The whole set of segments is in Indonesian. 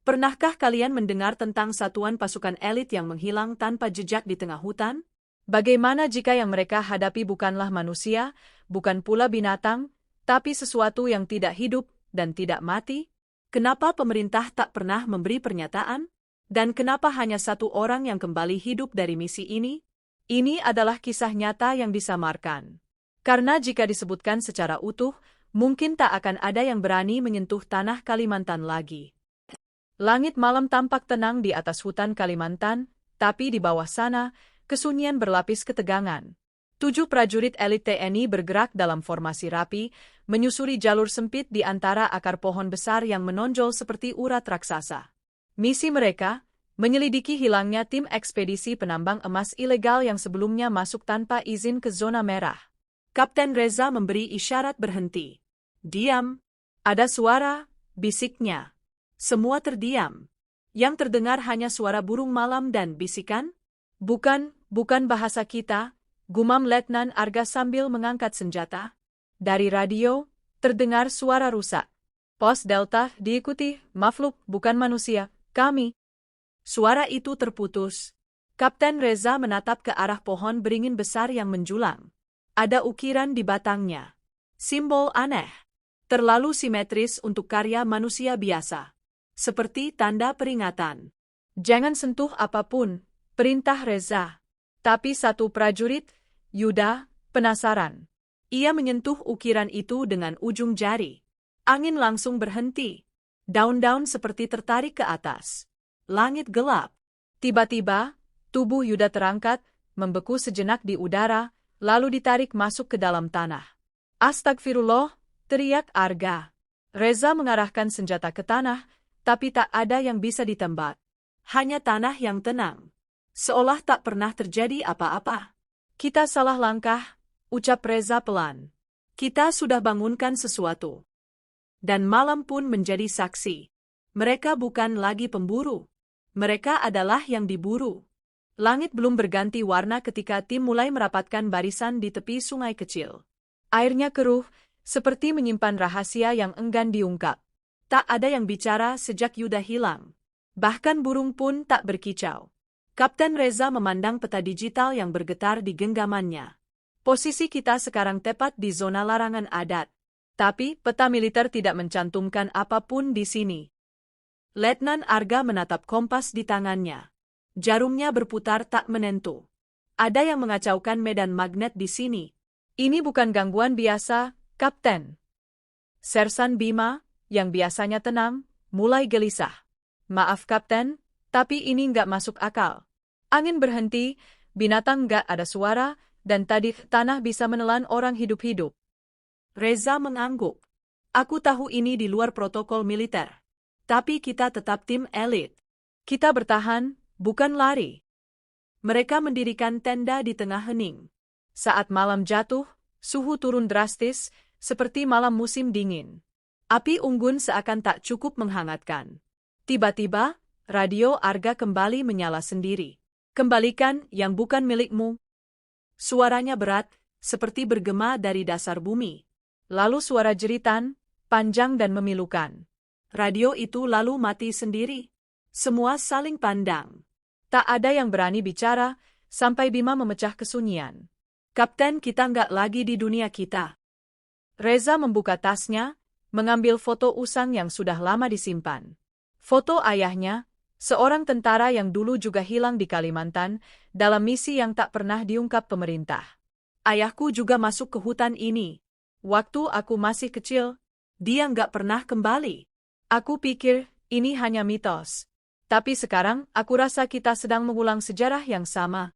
Pernahkah kalian mendengar tentang satuan pasukan elit yang menghilang tanpa jejak di tengah hutan? Bagaimana jika yang mereka hadapi bukanlah manusia, bukan pula binatang, tapi sesuatu yang tidak hidup dan tidak mati? Kenapa pemerintah tak pernah memberi pernyataan? Dan kenapa hanya satu orang yang kembali hidup dari misi ini? Ini adalah kisah nyata yang disamarkan. Karena jika disebutkan secara utuh, mungkin tak akan ada yang berani menyentuh tanah Kalimantan lagi. Langit malam tampak tenang di atas hutan Kalimantan, tapi di bawah sana, kesunyian berlapis ketegangan. 7 prajurit elit TNI bergerak dalam formasi rapi, menyusuri jalur sempit di antara akar pohon besar yang menonjol seperti urat raksasa. Misi mereka, menyelidiki hilangnya tim ekspedisi penambang emas ilegal yang sebelumnya masuk tanpa izin ke zona merah. Kapten Reza memberi isyarat berhenti. Diam. Ada suara, bisiknya. Semua terdiam. Yang terdengar hanya suara burung malam dan bisikan. Bukan bahasa kita, gumam Letnan Arga sambil mengangkat senjata. Dari radio, terdengar suara rusak. Pos Delta diikuti, makhluk bukan manusia, kami. Suara itu terputus. Kapten Reza menatap ke arah pohon beringin besar yang menjulang. Ada ukiran di batangnya. Simbol aneh. Terlalu simetris untuk karya manusia biasa. Seperti tanda peringatan. Jangan sentuh apapun, perintah Reza. Tapi satu prajurit, Yuda, penasaran. Ia menyentuh ukiran itu dengan ujung jari. Angin langsung berhenti. Daun-daun seperti tertarik ke atas. Langit gelap. Tiba-tiba, tubuh Yuda terangkat, membeku sejenak di udara, lalu ditarik masuk ke dalam tanah. Astagfirullah, teriak Arga. Reza mengarahkan senjata ke tanah, tapi tak ada yang bisa ditembak. Hanya tanah yang tenang. Seolah tak pernah terjadi apa-apa. Kita salah langkah, ucap Reza pelan. Kita sudah bangunkan sesuatu. Dan malam pun menjadi saksi. Mereka bukan lagi pemburu. Mereka adalah yang diburu. Langit belum berganti warna ketika tim mulai merapatkan barisan di tepi sungai kecil. Airnya keruh, seperti menyimpan rahasia yang enggan diungkap. Tak ada yang bicara sejak Yuda hilang. Bahkan burung pun tak berkicau. Kapten Reza memandang peta digital yang bergetar di genggamannya. Posisi kita sekarang tepat di zona larangan adat. Tapi peta militer tidak mencantumkan apapun di sini. Letnan Arga menatap kompas di tangannya. Jarumnya berputar tak menentu. Ada yang mengacaukan medan magnet di sini. Ini bukan gangguan biasa, Kapten. Sersan Bima, yang biasanya tenang, mulai gelisah. Maaf Kapten, tapi ini nggak masuk akal. Angin berhenti, binatang nggak ada suara, dan tadi tanah bisa menelan orang hidup-hidup. Reza mengangguk. Aku tahu ini di luar protokol militer. Tapi kita tetap tim elit. Kita bertahan, bukan lari. Mereka mendirikan tenda di tengah hening. Saat malam jatuh, suhu turun drastis, seperti malam musim dingin. Api unggun seakan tak cukup menghangatkan. Tiba-tiba, radio Arga kembali menyala sendiri. Kembalikan yang bukan milikmu. Suaranya berat, seperti bergema dari dasar bumi. Lalu suara jeritan, panjang dan memilukan. Radio itu lalu mati sendiri. Semua saling pandang. Tak ada yang berani bicara, sampai Bima memecah kesunyian. Kapten, kita nggak lagi di dunia kita. Reza membuka tasnya, mengambil foto Usang yang sudah lama disimpan. Foto ayahnya, seorang tentara yang dulu juga hilang di Kalimantan, dalam misi yang tak pernah diungkap pemerintah. Ayahku juga masuk ke hutan ini. Waktu aku masih kecil, dia nggak pernah kembali. Aku pikir, ini hanya mitos. Tapi sekarang, aku rasa kita sedang mengulang sejarah yang sama.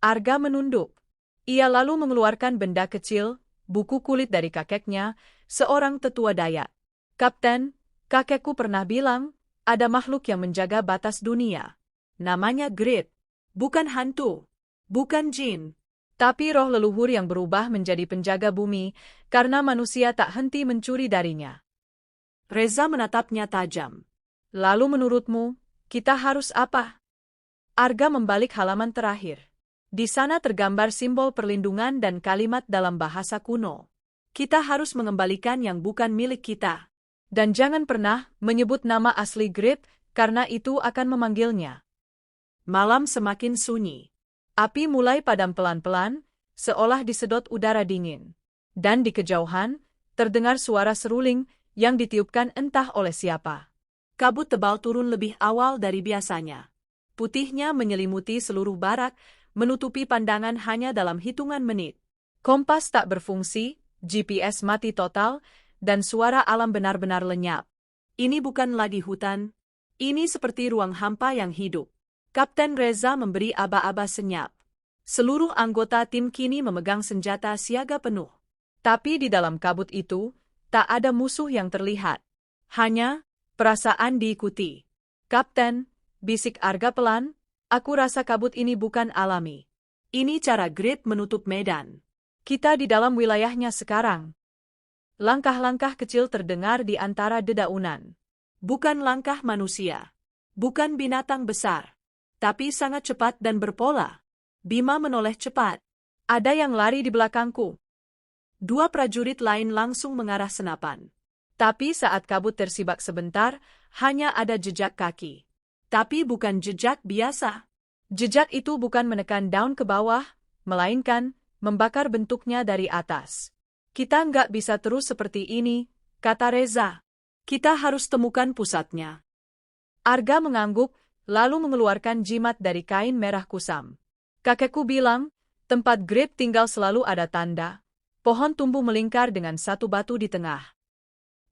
Arga menunduk. Ia lalu mengeluarkan benda kecil, buku kulit dari kakeknya, seorang tetua Dayak. Kapten, kakekku pernah bilang, ada makhluk yang menjaga batas dunia. Namanya Grid. Bukan hantu. Bukan jin. Tapi roh leluhur yang berubah menjadi penjaga bumi, karena manusia tak henti mencuri darinya. Reza menatapnya tajam. Lalu menurutmu, kita harus apa? Arga membalik halaman terakhir. Di sana tergambar simbol perlindungan dan kalimat dalam bahasa kuno. Kita harus mengembalikan yang bukan milik kita. Dan jangan pernah menyebut nama asli Grid, karena itu akan memanggilnya. Malam semakin sunyi. Api mulai padam pelan-pelan, seolah disedot udara dingin. Dan di kejauhan, terdengar suara seruling yang ditiupkan entah oleh siapa. Kabut tebal turun lebih awal dari biasanya. Putihnya menyelimuti seluruh barak, menutupi pandangan hanya dalam hitungan menit. Kompas tak berfungsi, GPS mati total, dan suara alam benar-benar lenyap. Ini bukan lagi hutan, ini seperti ruang hampa yang hidup. Kapten Reza memberi aba-aba senyap. Seluruh anggota tim kini memegang senjata siaga penuh. Tapi di dalam kabut itu, tak ada musuh yang terlihat. Hanya perasaan diikuti. Kapten, bisik Arga pelan, aku rasa kabut ini bukan alami. Ini cara Grid menutup medan. Kita di dalam wilayahnya sekarang. Langkah-langkah kecil terdengar di antara dedaunan. Bukan langkah manusia. Bukan binatang besar. Tapi sangat cepat dan berpola. Bima menoleh cepat. Ada yang lari di belakangku. Dua prajurit lain langsung mengarah senapan. Tapi saat kabut tersibak sebentar, hanya ada jejak kaki. Tapi bukan jejak biasa. Jejak itu bukan menekan daun ke bawah, melainkan membakar bentuknya dari atas. Kita nggak bisa terus seperti ini, kata Reza. Kita harus temukan pusatnya. Arga mengangguk, lalu mengeluarkan jimat dari kain merah kusam. Kakekku bilang, tempat Grid tinggal selalu ada tanda. Pohon tumbuh melingkar dengan satu batu di tengah.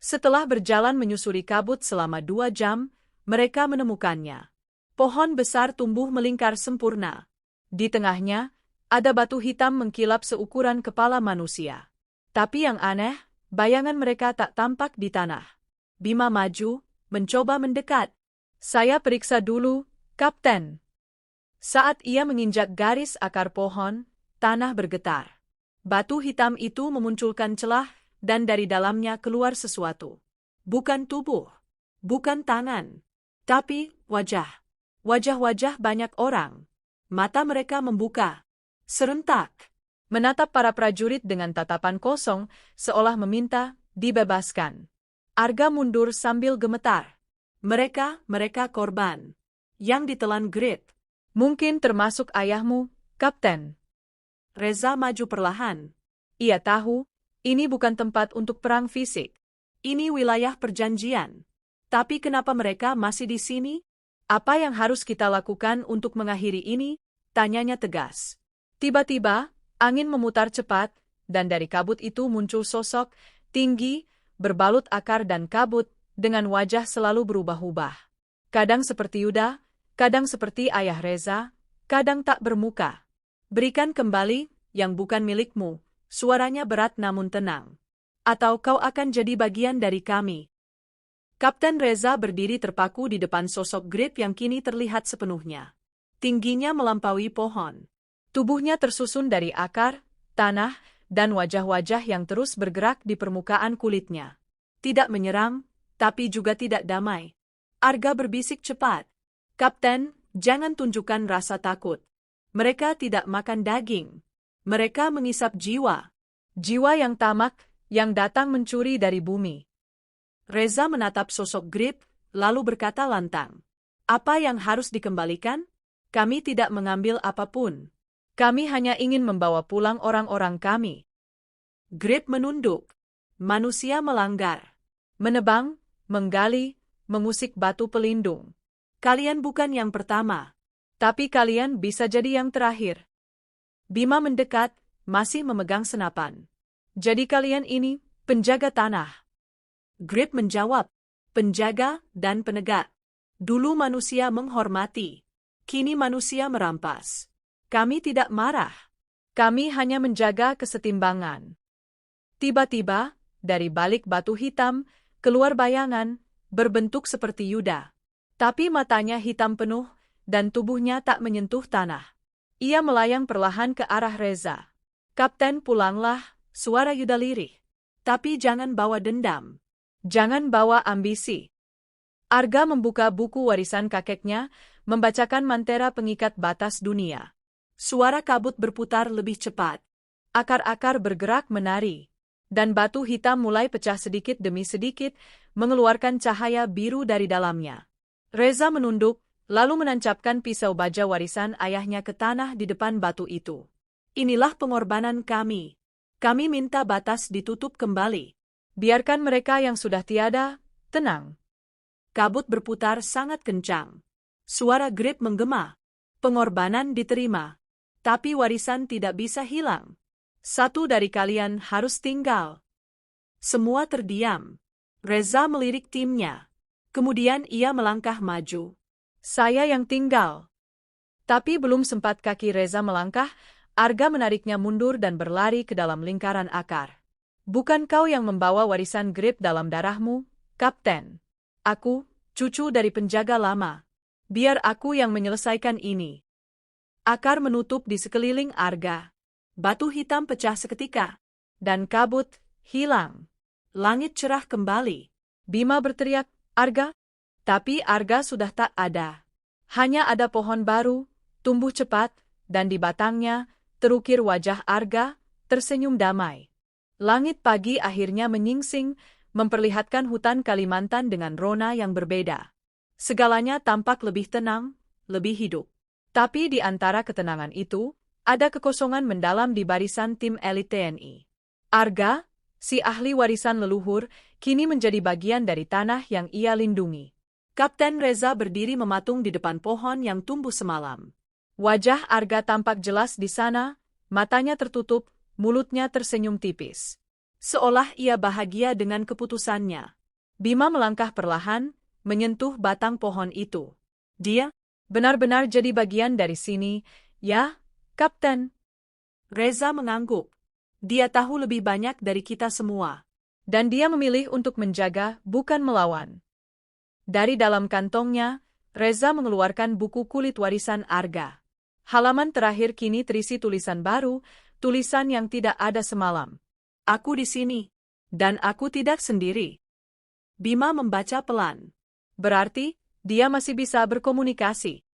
Setelah berjalan menyusuri kabut selama 2 jam, mereka menemukannya. Pohon besar tumbuh melingkar sempurna. Di tengahnya, ada batu hitam mengkilap seukuran kepala manusia. Tapi yang aneh, bayangan mereka tak tampak di tanah. Bima maju, mencoba mendekat. Saya periksa dulu, Kapten. Saat ia menginjak garis akar pohon, tanah bergetar. Batu hitam itu memunculkan celah, dan dari dalamnya keluar sesuatu. Bukan tubuh, bukan tangan, tapi wajah. Wajah-wajah banyak orang. Mata mereka membuka. Serentak. Menatap para prajurit dengan tatapan kosong, seolah meminta, dibebaskan. Arga mundur sambil gemetar. Mereka korban. Yang ditelan Grid. Mungkin termasuk ayahmu, Kapten. Reza maju perlahan. Ia tahu, ini bukan tempat untuk perang fisik. Ini wilayah perjanjian. Tapi kenapa mereka masih di sini? Apa yang harus kita lakukan untuk mengakhiri ini? Tanyanya tegas. Tiba-tiba, angin memutar cepat, dan dari kabut itu muncul sosok, tinggi, berbalut akar dan kabut, dengan wajah selalu berubah-ubah. Kadang seperti Yuda, kadang seperti ayah Reza, kadang tak bermuka. Berikan kembali, yang bukan milikmu, suaranya berat namun tenang. Atau kau akan jadi bagian dari kami. Kapten Reza berdiri terpaku di depan sosok Grid yang kini terlihat sepenuhnya. Tingginya melampaui pohon. Tubuhnya tersusun dari akar, tanah, dan wajah-wajah yang terus bergerak di permukaan kulitnya. Tidak menyerang, tapi juga tidak damai. Arga berbisik cepat. Kapten, jangan tunjukkan rasa takut. Mereka tidak makan daging. Mereka mengisap jiwa. Jiwa yang tamak, yang datang mencuri dari bumi. Reza menatap sosok Grid, lalu berkata lantang. Apa yang harus dikembalikan? Kami tidak mengambil apapun. Kami hanya ingin membawa pulang orang-orang kami. Grid menunduk. Manusia melanggar. Menebang, menggali, mengusik batu pelindung. Kalian bukan yang pertama. Tapi kalian bisa jadi yang terakhir. Bima mendekat, masih memegang senapan. Jadi kalian ini, penjaga tanah. Grid menjawab, penjaga dan penegak. Dulu manusia menghormati. Kini manusia merampas. Kami tidak marah. Kami hanya menjaga kesetimbangan. Tiba-tiba, dari balik batu hitam, keluar bayangan, berbentuk seperti Yuda. Tapi matanya hitam penuh, dan tubuhnya tak menyentuh tanah. Ia melayang perlahan ke arah Reza. Kapten, pulanglah, suara Yuda lirih. Tapi jangan bawa dendam. Jangan bawa ambisi. Arga membuka buku warisan kakeknya, membacakan mantera pengikat batas dunia. Suara kabut berputar lebih cepat. Akar-akar bergerak menari. Dan batu hitam mulai pecah sedikit demi sedikit, mengeluarkan cahaya biru dari dalamnya. Reza menunduk, lalu menancapkan pisau baja warisan ayahnya ke tanah di depan batu itu. Inilah pengorbanan kami. Kami minta batas ditutup kembali. Biarkan mereka yang sudah tiada, tenang. Kabut berputar sangat kencang. Suara grip menggema. Pengorbanan diterima. Tapi warisan tidak bisa hilang. Satu dari kalian harus tinggal. Semua terdiam. Reza melirik timnya. Kemudian ia melangkah maju. Saya yang tinggal. Tapi belum sempat kaki Reza melangkah, Arga menariknya mundur dan berlari ke dalam lingkaran akar. Bukan kau yang membawa warisan grip dalam darahmu, Kapten. Aku, cucu dari penjaga lama. Biar aku yang menyelesaikan ini. Akar menutup di sekeliling Arga. Batu hitam pecah seketika. Dan kabut hilang. Langit cerah kembali. Bima berteriak, Arga? Tapi Arga sudah tak ada. Hanya ada pohon baru, tumbuh cepat, dan di batangnya, terukir wajah Arga, tersenyum damai. Langit pagi akhirnya menyingsing, memperlihatkan hutan Kalimantan dengan rona yang berbeda. Segalanya tampak lebih tenang, lebih hidup. Tapi di antara ketenangan itu, ada kekosongan mendalam di barisan tim elit TNI. Arga, si ahli warisan leluhur, kini menjadi bagian dari tanah yang ia lindungi. Kapten Reza berdiri mematung di depan pohon yang tumbuh semalam. Wajah Arga tampak jelas di sana, matanya tertutup, mulutnya tersenyum tipis. Seolah ia bahagia dengan keputusannya. Bima melangkah perlahan, menyentuh batang pohon itu. Dia benar-benar jadi bagian dari sini, ya, Kapten? Reza mengangguk. Dia tahu lebih banyak dari kita semua. Dan dia memilih untuk menjaga, bukan melawan. Dari dalam kantongnya, Reza mengeluarkan buku kulit warisan Arga. Halaman terakhir kini terisi tulisan baru, tulisan yang tidak ada semalam. Aku di sini. Dan aku tidak sendiri. Bima membaca pelan. Berarti, dia masih bisa berkomunikasi.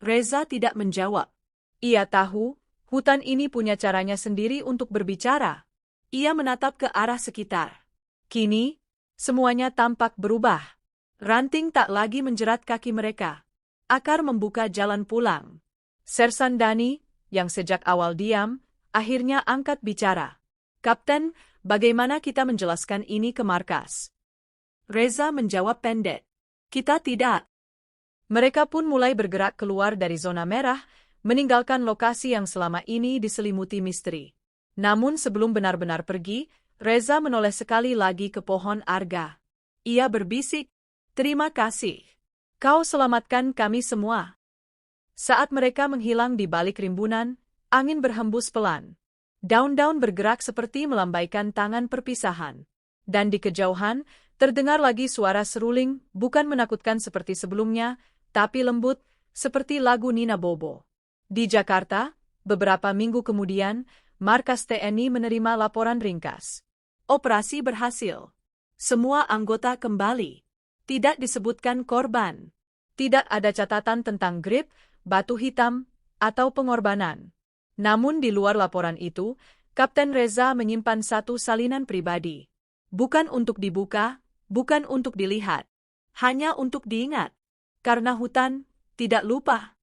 Reza tidak menjawab. Ia tahu, hutan ini punya caranya sendiri untuk berbicara. Ia menatap ke arah sekitar. Kini, semuanya tampak berubah. Ranting tak lagi menjerat kaki mereka. Akar membuka jalan pulang. Sersan Dani, yang sejak awal diam, akhirnya angkat bicara. Kapten, bagaimana kita menjelaskan ini ke markas? Reza menjawab pendek. Kita tidak. Mereka pun mulai bergerak keluar dari zona merah, meninggalkan lokasi yang selama ini diselimuti misteri. Namun sebelum benar-benar pergi, Reza menoleh sekali lagi ke pohon Arga. Ia berbisik, terima kasih. Kau selamatkan kami semua. Saat mereka menghilang di balik rimbunan, angin berhembus pelan. Daun-daun bergerak seperti melambaikan tangan perpisahan. Dan di kejauhan, terdengar lagi suara seruling, bukan menakutkan seperti sebelumnya, tapi lembut, seperti lagu Nina Bobo. Di Jakarta, beberapa minggu kemudian, markas TNI menerima laporan ringkas. Operasi berhasil. Semua anggota kembali. Tidak disebutkan korban. Tidak ada catatan tentang grip, batu hitam, atau pengorbanan. Namun di luar laporan itu, Kapten Reza menyimpan satu salinan pribadi. Bukan untuk dibuka, bukan untuk dilihat. Hanya untuk diingat. Karena hutan tidak lupa.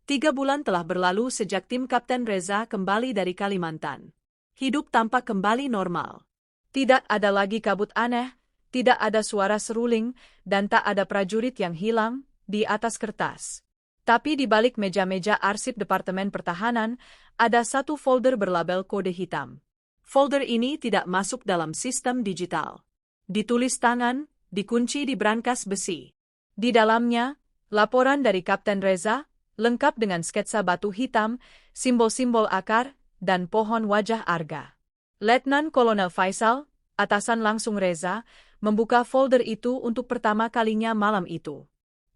3 bulan telah berlalu sejak tim Kapten Reza kembali dari Kalimantan. Hidup tampak kembali normal. Tidak ada lagi kabut aneh, tidak ada suara seruling, dan tak ada prajurit yang hilang di atas kertas. Tapi di balik meja-meja arsip Departemen Pertahanan, ada satu folder berlabel kode hitam. Folder ini tidak masuk dalam sistem digital. Ditulis tangan, dikunci di brankas besi. Di dalamnya, laporan dari Kapten Reza, lengkap dengan sketsa batu hitam, simbol-simbol akar, dan pohon wajah Arga. Letnan Kolonel Faisal, atasan langsung Reza, membuka folder itu untuk pertama kalinya malam itu.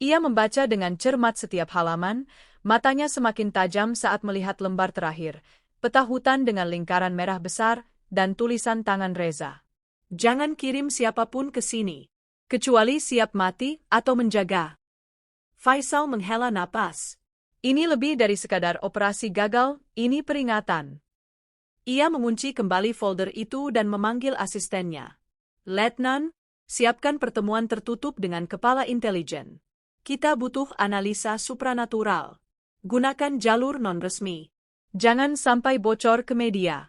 Ia membaca dengan cermat setiap halaman, matanya semakin tajam saat melihat lembar terakhir, peta hutan dengan lingkaran merah besar, dan tulisan tangan Reza. Jangan kirim siapapun ke sini, kecuali siap mati atau menjaga. Faisal menghela napas. Ini lebih dari sekadar operasi gagal, ini peringatan. Ia mengunci kembali folder itu dan memanggil asistennya. Letnan, siapkan pertemuan tertutup dengan kepala intelijen. Kita butuh analisa supranatural. Gunakan jalur non-resmi. Jangan sampai bocor ke media.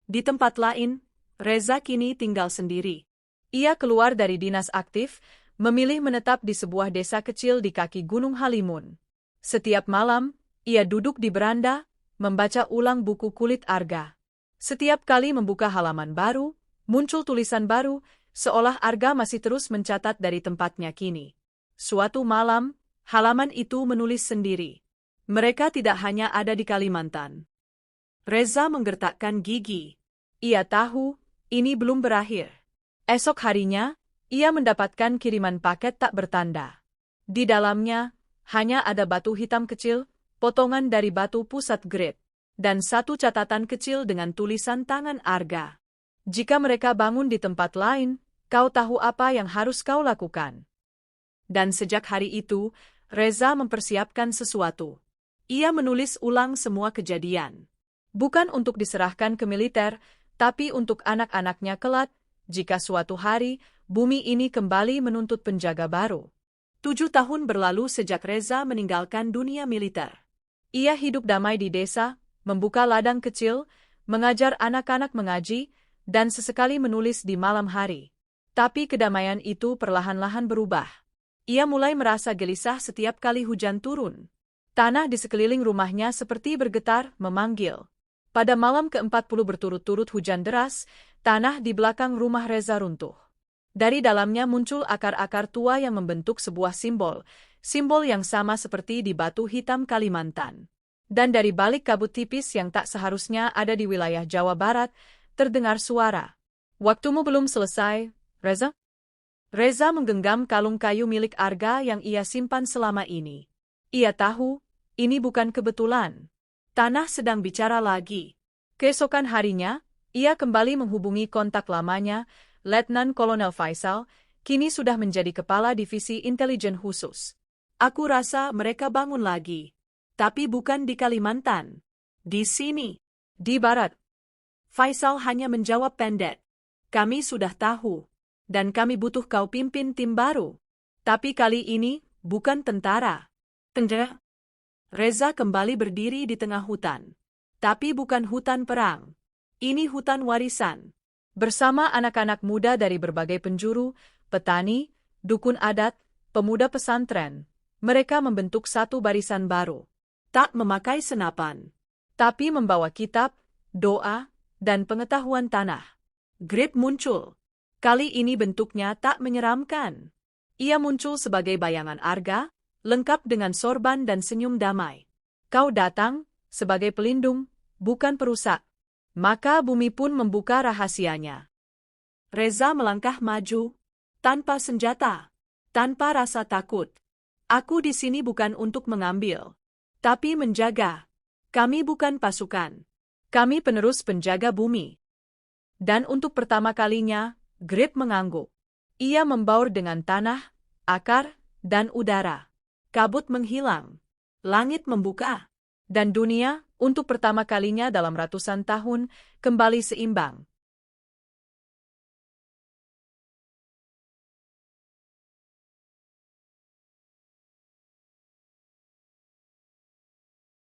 Di tempat lain, Reza kini tinggal sendiri. Ia keluar dari dinas aktif, memilih menetap di sebuah desa kecil di kaki Gunung Halimun. Setiap malam, ia duduk di beranda, membaca ulang buku kulit Arga. Setiap kali membuka halaman baru, muncul tulisan baru, seolah Arga masih terus mencatat dari tempatnya kini. Suatu malam, halaman itu menulis sendiri. Mereka tidak hanya ada di Kalimantan. Reza menggertakkan gigi. Ia tahu, ini belum berakhir. Esok harinya, ia mendapatkan kiriman paket tak bertanda. Di dalamnya, hanya ada batu hitam kecil, potongan dari batu pusat grade, dan satu catatan kecil dengan tulisan tangan Arga. Jika mereka bangun di tempat lain, kau tahu apa yang harus kau lakukan. Dan sejak hari itu, Reza mempersiapkan sesuatu. Ia menulis ulang semua kejadian. Bukan untuk diserahkan ke militer, tapi untuk anak-anaknya kelak, jika suatu hari, bumi ini kembali menuntut penjaga baru. 7 tahun berlalu sejak Reza meninggalkan dunia militer. Ia hidup damai di desa, membuka ladang kecil, mengajar anak-anak mengaji, dan sesekali menulis di malam hari. Tapi kedamaian itu perlahan-lahan berubah. Ia mulai merasa gelisah setiap kali hujan turun. Tanah di sekeliling rumahnya seperti bergetar, memanggil. Pada malam ke-40 berturut-turut hujan deras, tanah di belakang rumah Reza runtuh. Dari dalamnya muncul akar-akar tua yang membentuk sebuah simbol yang sama seperti di batu hitam Kalimantan. Dan dari balik kabut tipis yang tak seharusnya ada di wilayah Jawa Barat, terdengar suara. Waktumu belum selesai, Reza? Reza menggenggam kalung kayu milik Arga yang ia simpan selama ini. Ia tahu, ini bukan kebetulan. Tanah sedang bicara lagi. Keesokan harinya, ia kembali menghubungi kontak lamanya, Letnan Kolonel Faisal, kini sudah menjadi kepala divisi intelijen khusus. Aku rasa mereka bangun lagi. Tapi bukan di Kalimantan. Di sini. Di Barat. Faisal hanya menjawab pendek. Kami sudah tahu. Dan kami butuh kau pimpin tim baru. Tapi kali ini, bukan tentara. Tentara? Reza kembali berdiri di tengah hutan. Tapi bukan hutan perang. Ini hutan warisan. Bersama anak-anak muda dari berbagai penjuru, petani, dukun adat, pemuda pesantren, mereka membentuk satu barisan baru. Tak memakai senapan. Tapi membawa kitab, doa, dan pengetahuan tanah. Grip muncul. Kali ini bentuknya tak menyeramkan. Ia muncul sebagai bayangan Arga, lengkap dengan sorban dan senyum damai. Kau datang, sebagai pelindung, bukan perusak. Maka bumi pun membuka rahasianya. Reza melangkah maju, tanpa senjata, tanpa rasa takut. Aku di sini bukan untuk mengambil, tapi menjaga. Kami bukan pasukan. Kami penerus penjaga bumi. Dan untuk pertama kalinya, Grip mengangguk. Ia membaur dengan tanah, akar, dan udara. Kabut menghilang. Langit membuka. Dan dunia, untuk pertama kalinya dalam ratusan tahun, kembali seimbang.